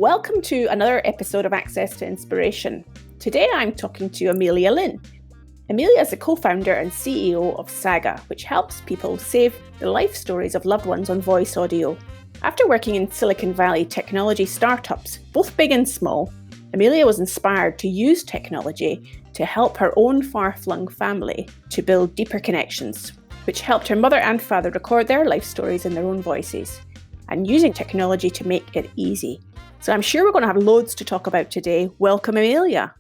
Welcome to another episode of Access to Inspiration. Today I'm talking to Amelia Lin. Amelia is the co-founder and CEO of Saga, which helps people save the life stories of loved ones on voice audio. After working in Silicon Valley technology startups, both big and small, Amelia was inspired to use technology to help her own far-flung family to build deeper connections, which helped her mother and father record their life stories in their own voices, and using technology to make it easy. So I'm sure we're going to have loads to talk about today. Welcome, Amelia.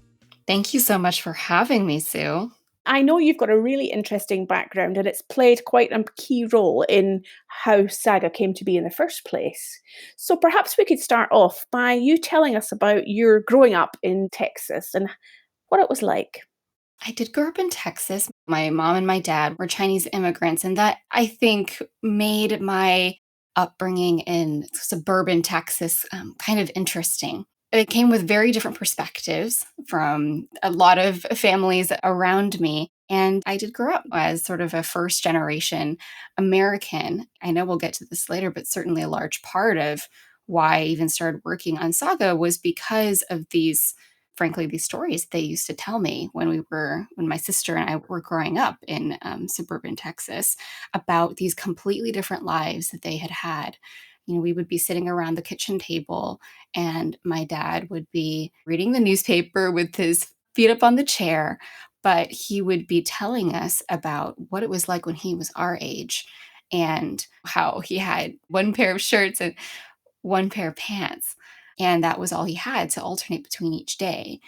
Thank you so much for having me, Sue. I know you've got a really interesting background and it's played quite a key role in how Saga came to be in the first place. So perhaps we could start off by you telling us about your growing up in Texas and what it was like. I did grow up in Texas. My mom and my dad were Chinese immigrants, and that, I think, made my upbringing in suburban Texas kind of interesting. It came with very different perspectives from a lot of families around me. And I did grow up as sort of a first generation American. I know we'll get to this later, but certainly a large part of why I even started working on Saga was because of these stories they used to tell me when my sister and I were growing up in suburban Texas about these completely different lives that they had had. You know, we would be sitting around the kitchen table and my dad would be reading the newspaper with his feet up on the chair, but he would be telling us about what it was like when he was our age and how he had one pair of shirts and one pair of pants. And that was all he had to alternate between each day.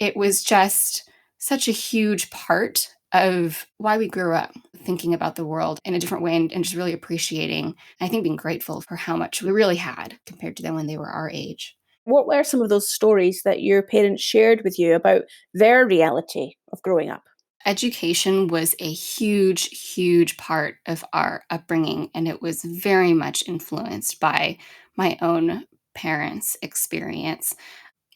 It was just such a huge part of why we grew up thinking about the world in a different way and just really appreciating, I think being grateful for how much we really had compared to them when they were our age. What were some of those stories that your parents shared with you about their reality of growing up? Education was a huge, huge part of our upbringing, and it was very much influenced by my own parents' experience.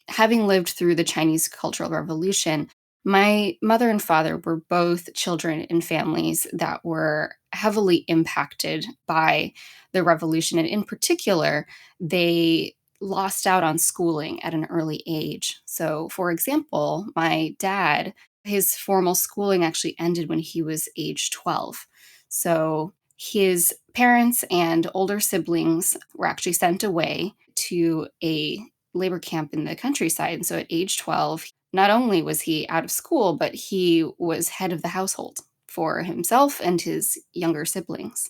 Having lived through the Chinese Cultural Revolution, my mother and father were both children in families that were heavily impacted by the revolution. And in particular, they lost out on schooling at an early age. So, for example, my dad, his formal schooling actually ended when he was age 12. So, his parents and older siblings were actually sent away to a labor camp in the countryside. And so at age 12, not only was he out of school, but he was head of the household for himself and his younger siblings.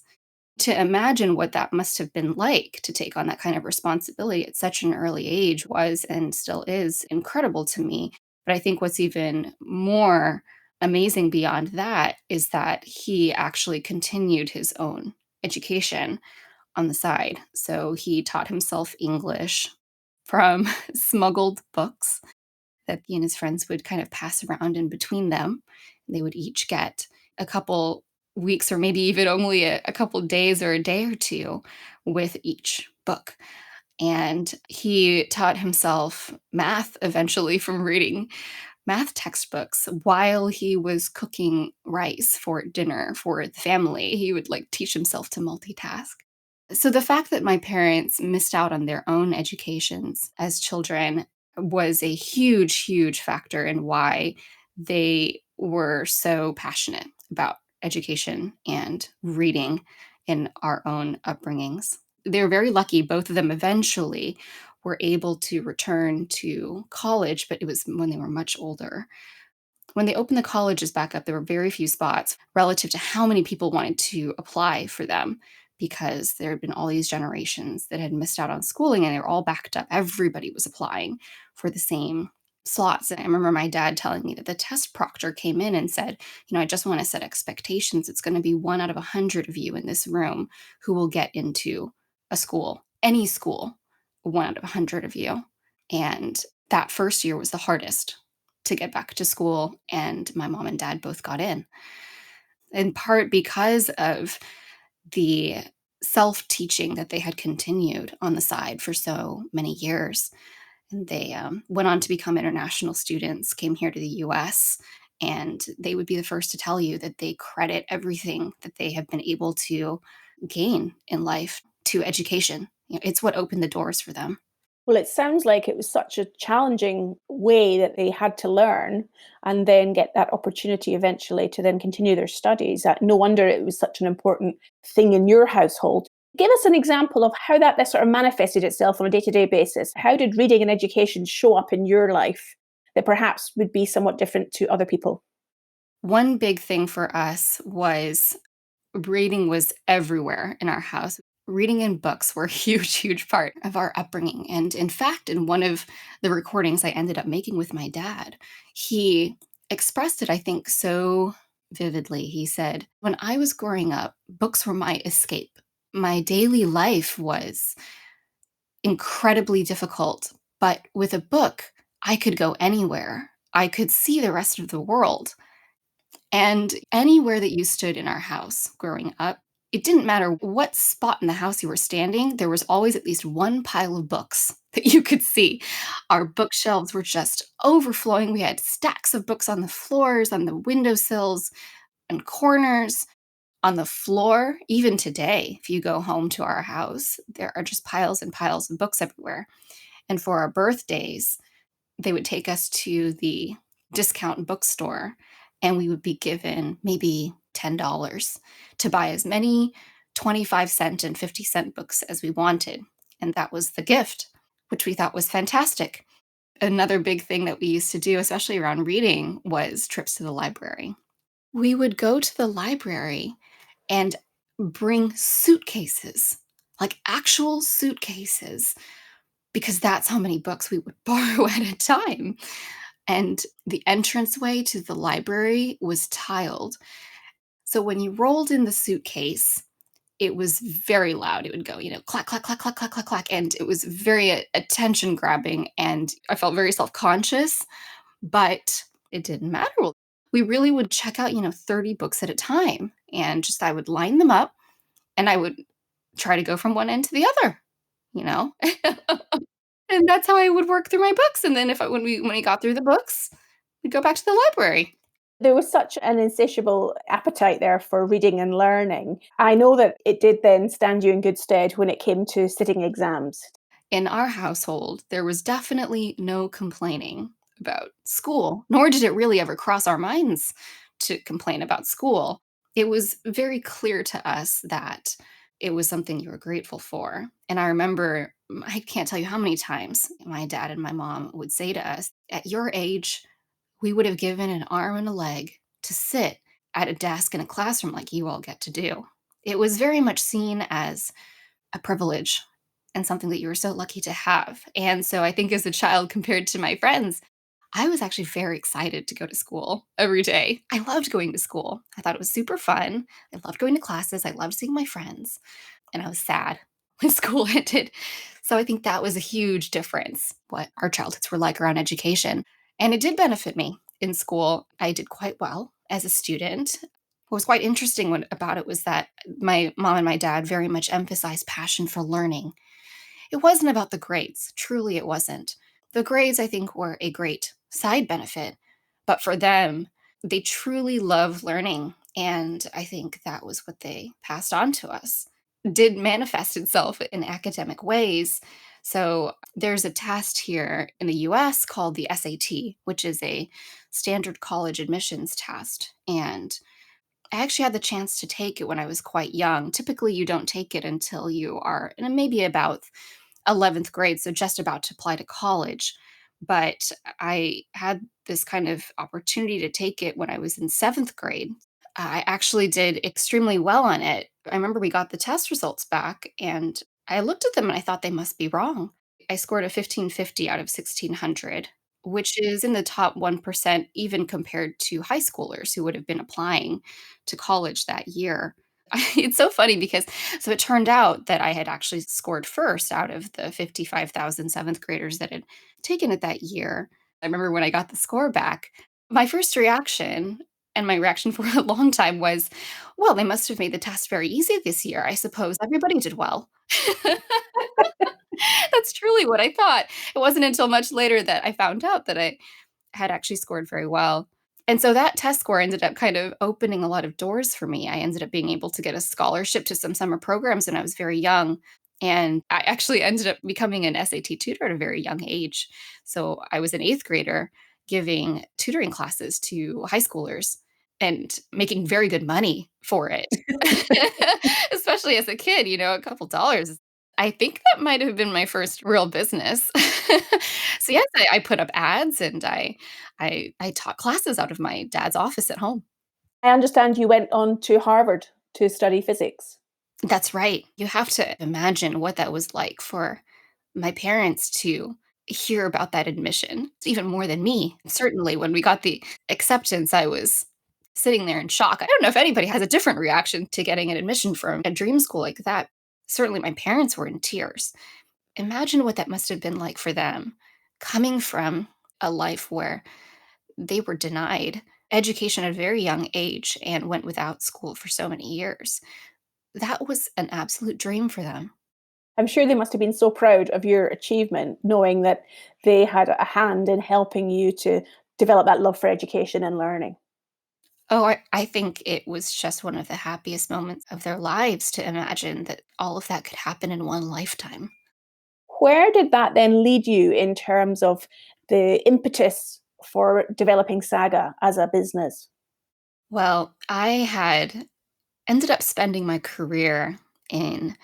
To imagine what that must have been like to take on that kind of responsibility at such an early age was and still is incredible to me. But I think what's even more amazing beyond that is that he actually continued his own education on the side. So he taught himself English from smuggled books that he and his friends would kind of pass around in between them. They would each get a couple weeks or maybe even only a couple days or a day or two with each book. And he taught himself math eventually from reading math textbooks while he was cooking rice for dinner for the family. He would teach himself to multitask. So the fact that my parents missed out on their own educations as children was a huge, huge factor in why they were so passionate about education and reading in our own upbringings. They were very lucky. Both of them eventually were able to return to college, but it was when they were much older. When they opened the colleges back up, there were very few spots relative to how many people wanted to apply for them because there had been all these generations that had missed out on schooling and they were all backed up. Everybody was applying for the same slots. And I remember my dad telling me that the test proctor came in and said, I just want to set expectations. It's going to be 1 out of 100 of you in this room who will get into a school, any school, 1 out of 100 of you. And that first year was the hardest to get back to school, and my mom and dad both got in part because of the self-teaching that they had continued on the side for so many years. And they went on to become international students, came here to the US, and they would be the first to tell you that they credit everything that they have been able to gain in life to education. It's what opened the doors for them. Well, it sounds like it was such a challenging way that they had to learn and then get that opportunity eventually to then continue their studies. No wonder it was such an important thing in your household. Give us an example of how that sort of manifested itself on a day to day basis. How did reading and education show up in your life that perhaps would be somewhat different to other people? One big thing for us was reading was everywhere in our house. Reading and books were a huge, huge part of our upbringing. And in fact, in one of the recordings I ended up making with my dad, he expressed it, I think, so vividly. He said, when I was growing up, books were my escape. My daily life was incredibly difficult, but with a book, I could go anywhere. I could see the rest of the world. And anywhere that you stood in our house growing up, it didn't matter what spot in the house you were standing, there was always at least one pile of books that you could see. Our bookshelves were just overflowing. We had stacks of books on the floors, on the windowsills, and corners, on the floor. Even today, if you go home to our house, there are just piles and piles of books everywhere. And for our birthdays, they would take us to the discount bookstore and we would be given maybe $10 to buy as many 25-cent and 50-cent books as we wanted. And that was the gift, which we thought was fantastic. Another big thing that we used to do, especially around reading, was trips to the library. We would go to the library and bring suitcases, like actual suitcases, because that's how many books we would borrow at a time. And the entranceway to the library was tiled. So when you rolled in the suitcase, it was very loud. It would go, clack, clack, clack, clack, clack, clack, clack. And it was very attention grabbing. And I felt very self conscious, but it didn't matter. We really would check out, 30 books at a time. And just I would line them up and I would try to go from one end to the other, you know? And that's how I would work through my books, and then when we got through the books, we'd go back to the library. There was such an insatiable appetite there for reading and learning. I know that it did then stand you in good stead when it came to sitting exams. In our household, there was definitely no complaining about school, nor did it really ever cross our minds to complain about school. It was very clear to us that it was something you were grateful for, and I remember I can't tell you how many times my dad and my mom would say to us, "At your age, we would have given an arm and a leg to sit at a desk in a classroom like you all get to do." It was very much seen as a privilege and something that you were so lucky to have. And so I think as a child compared to my friends, I was actually very excited to go to school every day. I loved going to school. I thought it was super fun. I loved going to classes. I loved seeing my friends. And I was sad when school ended. So I think that was a huge difference, what our childhoods were like around education. And it did benefit me in school. I did quite well as a student. What was quite interesting about it was that my mom and my dad very much emphasized passion for learning. It wasn't about the grades. Truly, it wasn't. The grades, I think, were a great side benefit. But for them, they truly love learning. And I think that was what they passed on to us. Did manifest itself in academic ways. So there's a test here in the US called the SAT, which is a standard college admissions test. And I actually had the chance to take it when I was quite young. Typically, you don't take it until you are maybe about 11th grade, so just about to apply to college. But I had this kind of opportunity to take it when I was in 7th grade. I actually did extremely well on it. I remember we got the test results back and I looked at them and I thought they must be wrong. I scored a 1550 out of 1600, which is in the top 1%, even compared to high schoolers who would have been applying to college that year. It's so funny because so it turned out that I had actually scored first out of the 55,000 7th graders that had taken it that year. I remember when I got the score back, my first reaction and my reaction for a long time was, well, they must have made the test very easy this year. I suppose everybody did well. That's truly what I thought. It wasn't until much later that I found out that I had actually scored very well. And so that test score ended up kind of opening a lot of doors for me. I ended up being able to get a scholarship to some summer programs when I was very young. And I actually ended up becoming an SAT tutor at a very young age. So I was an eighth grader giving tutoring classes to high schoolers and making very good money for it. Especially as a kid, a couple dollars. I think that might have been my first real business. So yes, I put up ads and I taught classes out of my dad's office at home. I understand you went on to Harvard to study physics. That's right. You have to imagine what that was like for my parents to hear about that admission, even more than me. Certainly, when we got the acceptance, I was sitting there in shock. I don't know if anybody has a different reaction to getting an admission from a dream school like that. Certainly, my parents were in tears. Imagine what that must have been like for them, coming from a life where they were denied education at a very young age and went without school for so many years. That was an absolute dream for them. I'm sure they must have been so proud of your achievement, knowing that they had a hand in helping you to develop that love for education and learning. Oh, I think it was just one of the happiest moments of their lives to imagine that all of that could happen in one lifetime. Where did that then lead you in terms of the impetus for developing Saga as a business? Well, I had ended up spending my career in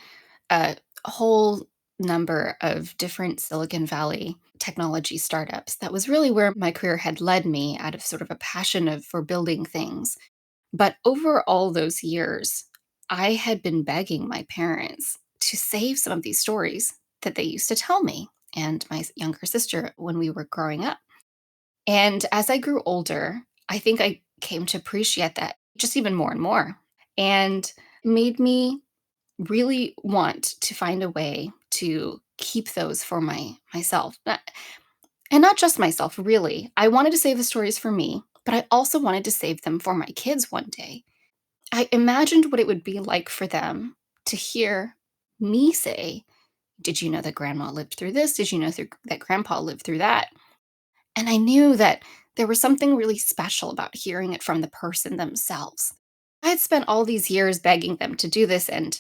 a whole number of different Silicon Valley technology startups. That was really where my career had led me out of sort of a passion for building things. But over all those years, I had been begging my parents to save some of these stories that they used to tell me and my younger sister when we were growing up. And as I grew older, I think I came to appreciate that just even more and more, and made me really want to find a way to keep those for myself. And not just myself, really. I wanted to save the stories for me, but I also wanted to save them for my kids one day. I imagined what it would be like for them to hear me say, "Did you know that grandma lived through this? Did you know that grandpa lived through that?" And I knew that there was something really special about hearing it from the person themselves. I had spent all these years begging them to do this, and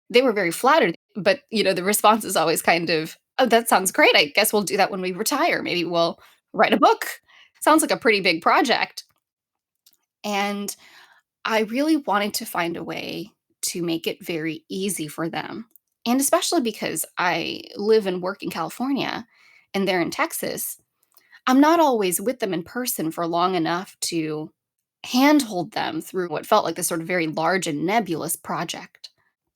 they were very flattered. But, the response is always kind of, "Oh, that sounds great. I guess we'll do that when we retire. Maybe we'll write a book. Sounds like a pretty big project." And I really wanted to find a way to make it very easy for them. And especially because I live and work in California and they're in Texas, I'm not always with them in person for long enough to handhold them through what felt like this sort of very large and nebulous project.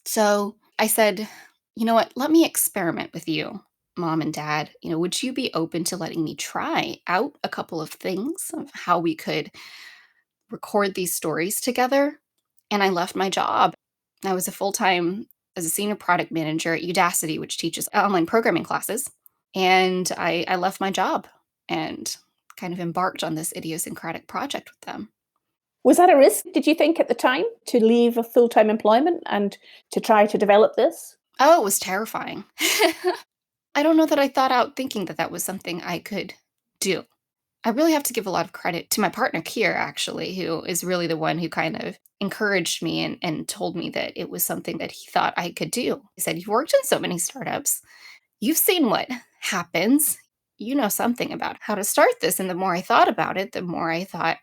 So I said, "You know what? Let me experiment with you, mom and dad. Would you be open to letting me try out a couple of things of how we could record these stories together?" And I left my job. I was a full time as a senior product manager at Udacity, which teaches online programming classes. And I left my job and kind of embarked on this idiosyncratic project with them. Was that a risk, did you think, at the time, to leave a full time employment and to try to develop this? Oh, it was terrifying. I don't know that I thought out thinking that that was something I could do. I really have to give a lot of credit to my partner, Kier, actually, who is really the one who kind of encouraged me and told me that it was something that he thought I could do. He said, "You've worked in so many startups. You've seen what happens. You know something about how to start this." And the more I thought about it, the more I thought,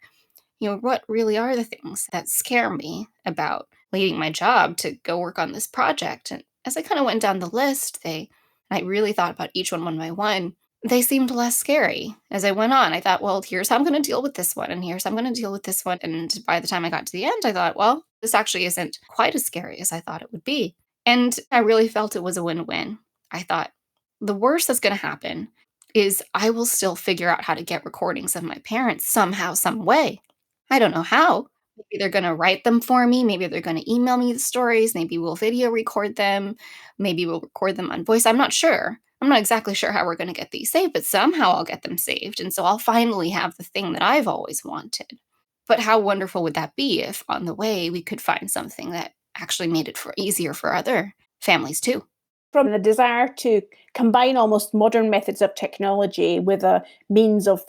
what really are the things that scare me about leaving my job to go work on this project? And as I kind of went down the list, I really thought about each one by one. They seemed less scary as I went on. I thought, well, here's how I'm going to deal with this one, and here's how I'm going to deal with this one. And by the time I got to the end, I thought, well, this actually isn't quite as scary as I thought it would be. And I really felt it was a win win. I thought, the worst that's going to happen is I will still figure out how to get recordings of my parents somehow, some way. I don't know how. Maybe they're going to write them for me. Maybe they're going to email me the stories. Maybe we'll video record them. Maybe we'll record them on voice. I'm not sure. I'm not exactly sure how we're going to get these saved, but somehow I'll get them saved. And so I'll finally have the thing that I've always wanted. But how wonderful would that be if on the way we could find something that actually made it easier for other families too? From the desire to combine almost modern methods of technology with a means of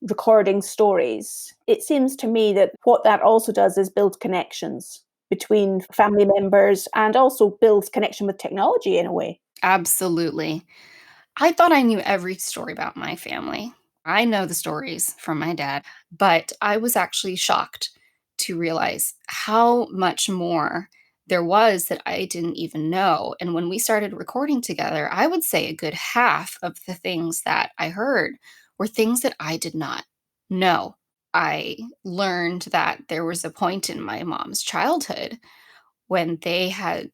recording stories, it seems to me that what that also does is build connections. between family members and also builds connection with technology in a way. Absolutely. I thought I knew every story about my family. I know the stories from my dad, but I was actually shocked to realize how much more there was that I didn't even know. And when we started recording together, I would say a good half of the things that I heard were things that I did not know. I learned that there was a point in my mom's childhood when they had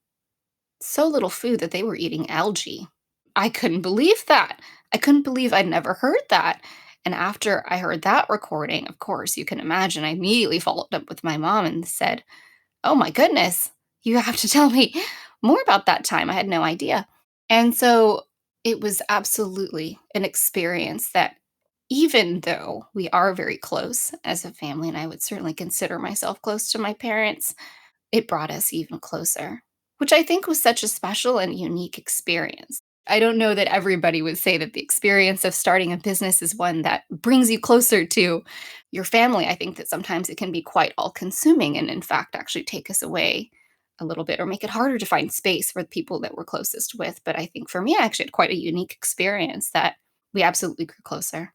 so little food that they were eating algae. I couldn't believe that. I couldn't believe I'd never heard that. And after I heard that recording, of course, you can imagine, I immediately followed up with my mom and said, "Oh my goodness, you have to tell me more about that time. I had no idea." And so it was absolutely an experience that, even though we are very close as a family, and I would certainly consider myself close to my parents, it brought us even closer, which I think was such a special and unique experience. I don't know that everybody would say that the experience of starting a business is one that brings you closer to your family. I think that sometimes it can be quite all consuming and, in fact, actually take us away a little bit or make it harder to find space for the people that we're closest with. But I think for me, I actually had quite a unique experience that we absolutely grew closer.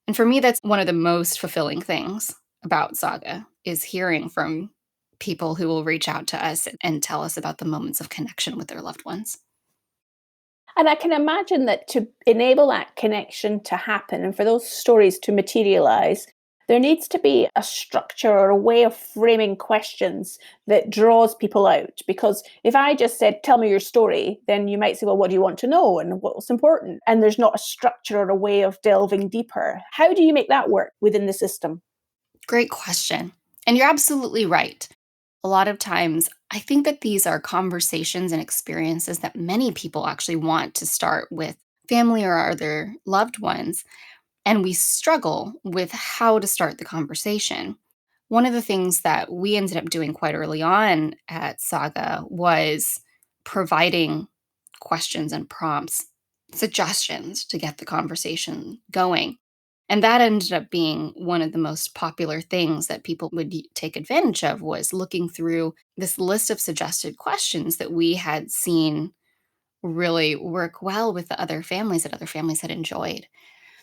And for me, that's one of the most fulfilling things about Saga is hearing from people who will reach out to us and tell us about the moments of connection with their loved ones. And I can imagine that to enable that connection to happen and for those stories to materialize, there needs to be a structure or a way of framing questions that draws people out. Because if I just said, "Tell me your story," then you might say, "Well, what do you want to know and what's important?" And there's not a structure or a way of delving deeper. How do you make that work within the system? Great question. And you're absolutely right. A lot of times, I think that these are conversations and experiences that many people actually want to start with family or other loved ones. And we struggle with how to start the conversation. One of the things that we ended up doing quite early on at Saga was providing questions and prompts, suggestions to get the conversation going. And that ended up being one of the most popular things that people would take advantage of was looking through this list of suggested questions that we had seen really work well with the other families that other families had enjoyed.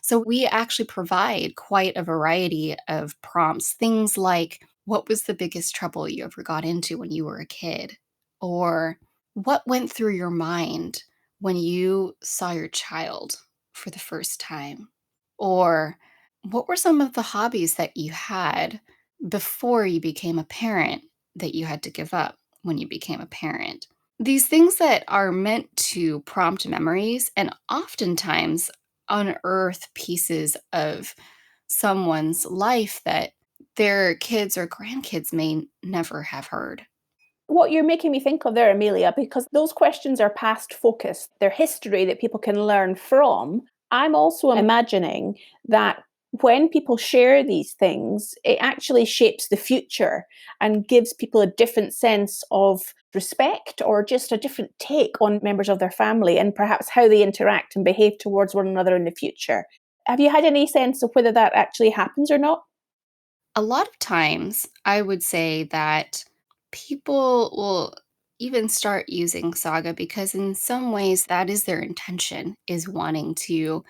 So we actually provide quite a variety of prompts, things like what was the biggest trouble you ever got into when you were a kid? Or what went through your mind when you saw your child for the first time? Or what were some of the hobbies that you had before you became a parent that you had to give up when you became a parent? These things that are meant to prompt memories and oftentimes unearth pieces of someone's life that their kids or grandkids may never have heard. What you're making me think of there, Amelia, because those questions are past focused, they're history that people can learn from. I'm also imagining that when people share these things, it actually shapes the future and gives people a different sense of respect or just a different take on members of their family and perhaps how they interact and behave towards one another in the future. Have you had any sense of whether that actually happens or not? A lot of times, I would say that people will even start using Saga because in some ways that is their intention is wanting to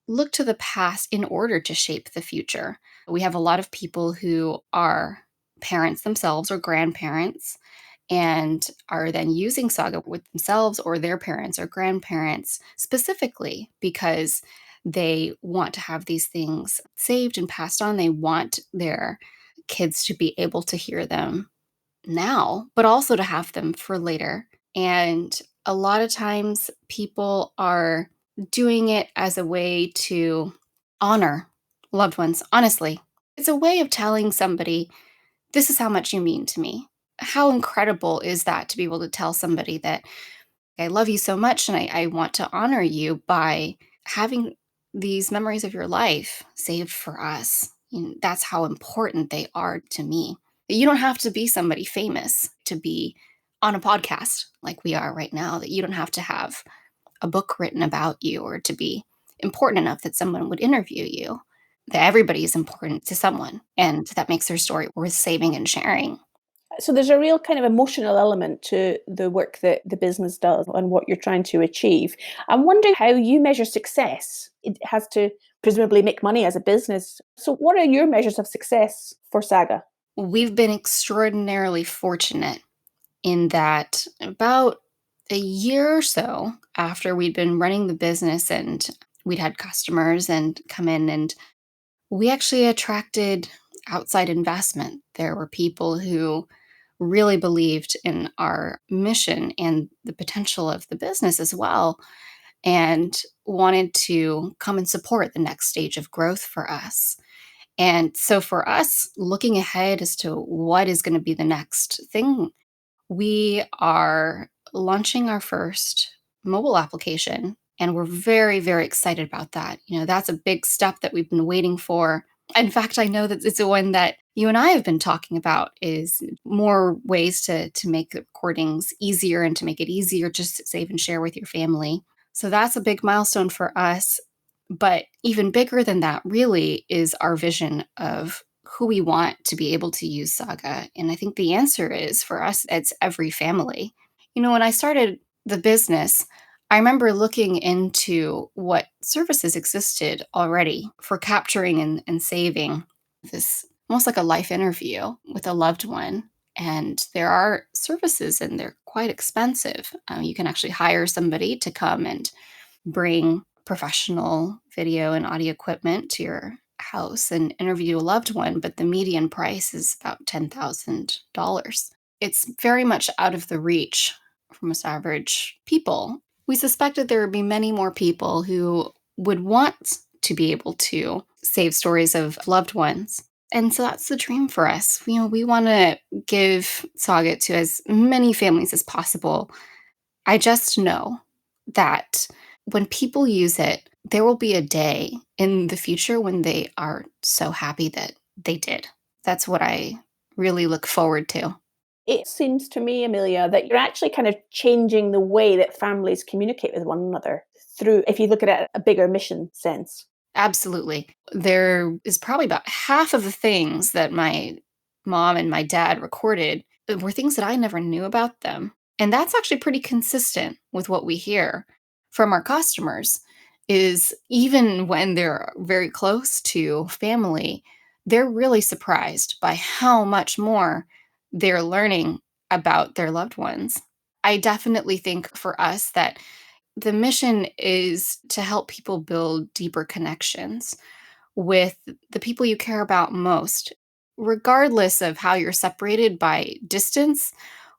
look to the past in order to shape the future. We have a lot of people who are parents themselves or grandparents and are then using Saga with themselves or their parents or grandparents specifically because they want to have these things saved and passed on. They want their kids to be able to hear them now, but also to have them for later. And a lot of times people are doing it as a way to honor loved ones. Honestly, it's a way of telling somebody, this is how much you mean to me. How incredible is that to be able to tell somebody that I love you so much and I want to honor you by having these memories of your life saved for us. That's how important they are to me. You don't have to be somebody famous to be on a podcast like we are right now, that you don't have to have a book written about you or to be important enough that someone would interview you. That everybody is important to someone, and that makes their story worth saving and sharing. So there's a real kind of emotional element to the work that the business does and what you're trying to achieve. I'm wondering how you measure success. It has to presumably make money as a business. So what are your measures of success for Saga? We've been extraordinarily fortunate in that about a year or so after we'd been running the business and we'd had customers and come in, and we actually attracted outside investment. There were people who really believed in our mission and the potential of the business as well, and wanted to come and support the next stage of growth for us. And so for us, looking ahead as to what is going to be the next thing, we are launching our first mobile application, and we're very, very excited about that. That's a big step that we've been waiting for. In fact, I know that it's the one that you and I have been talking about, is more ways to make the recordings easier and to make it easier just to save and share with your family. So that's a big milestone for us. But even bigger than that, really, is our vision of who we want to be able to use Saga. And I think the answer is, for us, it's every family. When I started the business, I remember looking into what services existed already for capturing and saving this, almost like a life interview with a loved one. And there are services, and they're quite expensive. You can actually hire somebody to come and bring professional video and audio equipment to your house and interview a loved one, but the median price is about $10,000. It's very much out of the reach for most average people. We suspected there would be many more people who would want to be able to save stories of loved ones. And so that's the dream for us. We want to give Saga to as many families as possible. I just know that when people use it, there will be a day in the future when they are so happy that they did. That's what I really look forward to. It seems to me, Amelia, that you're actually kind of changing the way that families communicate with one another through, if you look at it at a bigger mission sense. Absolutely. There is probably about half of the things that my mom and my dad recorded were things that I never knew about them. And that's actually pretty consistent with what we hear from our customers, is even when they're very close to family, they're really surprised by how much more they're learning about their loved ones. I definitely think for us that the mission is to help people build deeper connections with the people you care about most, regardless of how you're separated by distance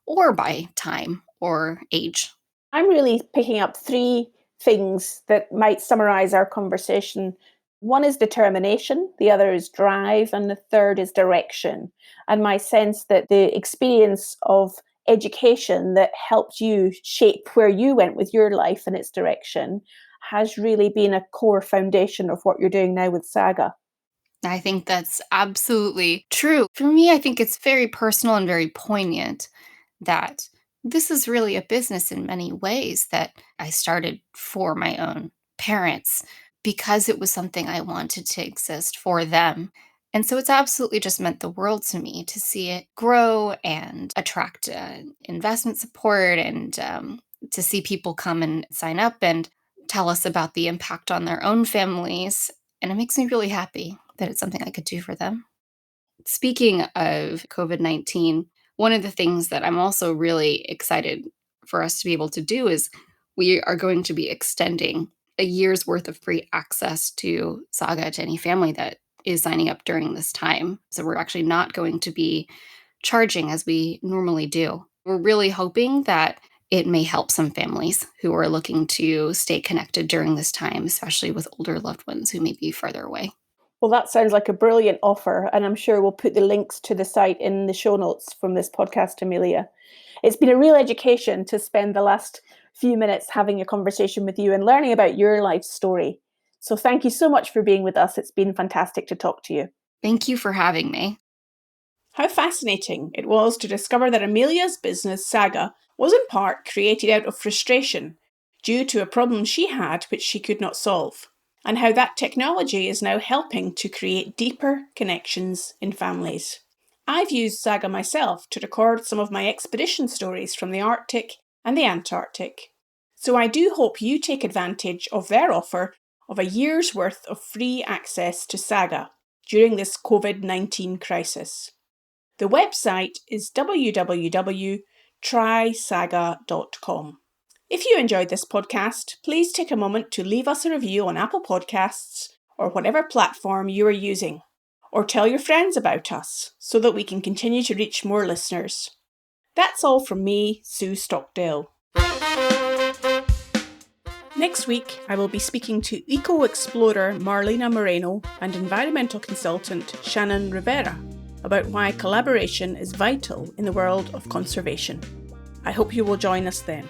or by time or age. I'm really picking up three things that might summarize our conversation. One is determination, the other is drive, and the third is direction. And my sense that the experience of education that helped you shape where you went with your life and its direction has really been a core foundation of what you're doing now with Saga. I think that's absolutely true. For me, I think it's very personal and very poignant that this is really a business in many ways that I started for my own parents because it was something I wanted to exist for them. And so it's absolutely just meant the world to me to see it grow and attract investment support, and to see people come and sign up and tell us about the impact on their own families. And it makes me really happy that it's something I could do for them. Speaking of COVID-19, one of the things that I'm also really excited for us to be able to do is we are going to be extending a year's worth of free access to Saga to any family that is signing up during this time. So we're actually not going to be charging as we normally do. We're really hoping that it may help some families who are looking to stay connected during this time, especially with older loved ones who may be further away. Well, that sounds like a brilliant offer, and I'm sure we'll put the links to the site in the show notes from this podcast, Amelia. It's been a real education to spend the last few minutes having a conversation with you and learning about your life story. So thank you so much for being with us. It's been fantastic to talk to you. Thank you for having me. How fascinating it was to discover that Amelia's business, Saga, was in part created out of frustration due to a problem she had which she could not solve, and how that technology is now helping to create deeper connections in families. I've used Saga myself to record some of my expedition stories from the Arctic and the Antarctic, so I do hope you take advantage of their offer of a year's worth of free access to Saga during this COVID-19 crisis. The website is www.trysaga.com. If you enjoyed this podcast, please take a moment to leave us a review on Apple Podcasts or whatever platform you are using, or tell your friends about us so that we can continue to reach more listeners. That's all from me, Sue Stockdale. Next week, I will be speaking to eco-explorer Marlena Moreno and environmental consultant Shannon Rivera about why collaboration is vital in the world of conservation. I hope you will join us then.